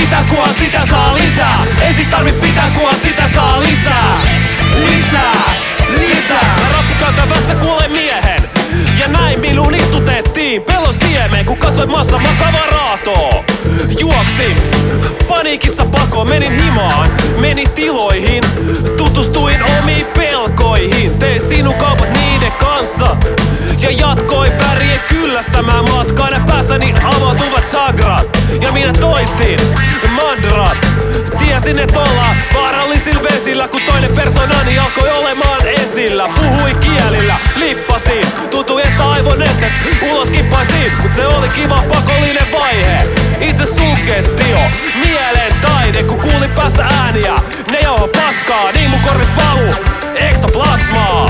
pitää kuva, sitä saa lisää. Ei sit tarvi pitää kuva, sitä saa lisää. Lisää. Mä rappukäytävässä kuulen miehen. Ja näin minuun istutettiin pelon siemeen, kun katsoin massa makavaa raatoa. Juoksin paniikissa pakoon, menin himaan, menin tiloihin, tutustuin omiin pelkoihin. Tein sinun kaupat niiden kanssa ja jatkoin värien kyllästämään matkaa. Ja päässäni avautuvat chakrat ja minä toistin mandrat. Tiesin, et ollaan vaarallisilla vesillä, kun toinen persoonani alkoi olemaan esillä. Puhuin kielillä, flippasin, tuntui että aivonestet ulos kippaisin. Mut se oli kiva pakollinen vaihe, itse suggestio, mielen taide. Kun kuulin päässä ääniä, ne jauho paskaa, niin mun korvis paluu ektoplasmaa.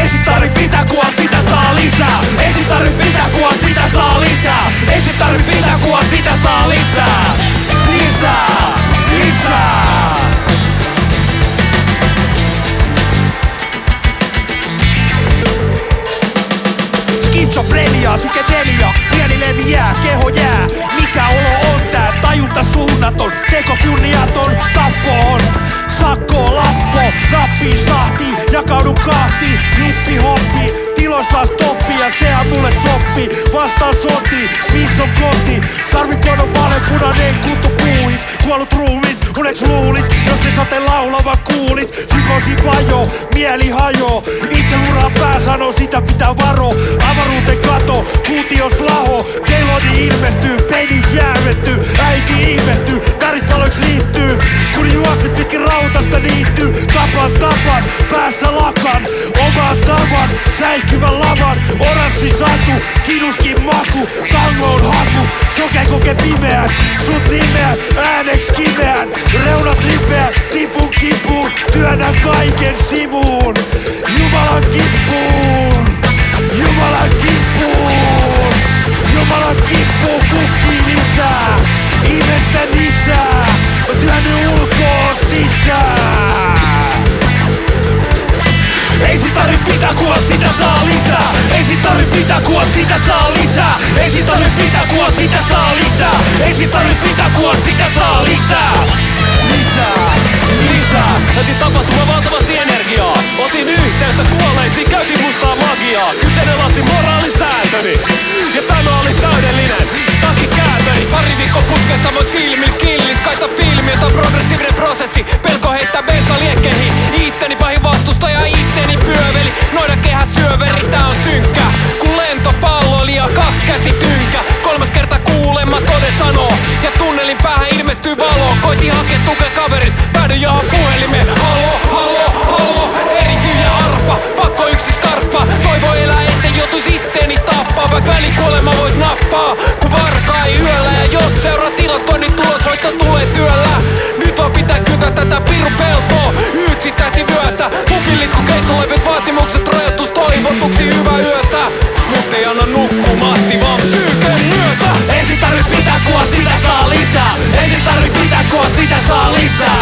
Ei sit tarvi pitää kuva, sitä saa lisää. Ei sit tarvi pitää kuva, sitä saa lisää. Ei sit tarvi pitää kuva, sitä saa lisää. Lisää. Skitsofrenia, psykedelia, mieli leviää, keho jää. Mikä olo on tää? Tajunta suunnaton, teko kunniaton, tappo on. Sakko, lappo, nappi, sahti, jakaudun kahtiin, hippi, hoppi, tiloista stoppi ja sehän mulle soppi. Vastaan soti, missä on koti? Sarvikon on vaaleanpunainen kunto puuhis, kuollut ruumis, uneks luulis, jos ei sate laulava kuulis. Psykosi vajo, mieli hajo, itse uraa pää sanoo, sitä pitää varo. Avaruuteen kato, kuutios laho, keloni ilmestyy, penis jäävetty, äiti ihmetty, väripaloiksi liittyy, kun juokset pitkin rautasta niittyy. Tapan, päässä lakan, oman tavan, säihkyvän lavan, oranssi satu, kinuskin maku, tangon haku, soke koke pimeän, sut nimeän, ääneks kimeän, reunat lipeän, tipun kipuun, työnnän kaiken sivuun, Jumalan kippuun, Jumalan kippuun, Jumalan kippuun, kukkii lisää, ihmestä lisää, mä työnny ulkoon sisään. Ei sit tarvi pitää kuva, sitä saa lisää. Ei sit tarvi pitää kuva, sitä saa lisää. Ei sit tarvi pitää kuva, sitä saa lisää. Ei sit tarvi pitää kuva, sitä saa lisää. Näytin tapahtumaan valtavasti energiaa. Otin yhteyttä kuolleisiin, käytin mustaa magiaa. Kyseenalaistin moraalisääntöni ja tämä oli täydellinen takikääntöni. Pari viikko putkeen samoin silmillä killis. Kaita filmi, että on progressiivinen prosessi. Pelko heittää bensa liekkeihin. Itteni pahin vastustaja, itteni pyöveli. Noida kehä syöveri, tää on synkkä. Kun lentopallo liian 2 käsi tynkä. 3. kerta kuulemma toden sanoo. Ja tunnelin päähän ilmestyy valo. Koitin hakea tukea kaverit, päädyin johon puhelimeen. Hallo, erityjä arpa. Pakko yksi skarppa. Toivo elää, etten joutuis itteeni tappaa. Vaikka välikuolema vois nappaa. Kun varkaa ei yöllä. Ja jos seuraa tilastoinnin tulosoitto tulee työllä. Nyt vaan pitää kyntää tätä pirun peltoa. Yksi tähti vyötä. Pupillit kun keittolevyt vaatimukset rajoitus toivotuksi hyvää yötä. Mut ei anna nukkumatti vaan psyykeen myötä. Ei sit tarvi pitää kuva, sitä saa lisää. Ei sit tarvi pitää kuva, sitä saa lisää.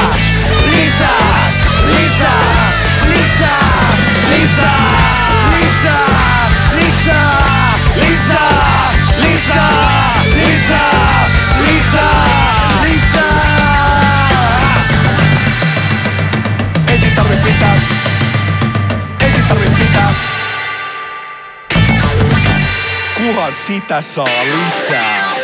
Kunhan sitä saa lisää.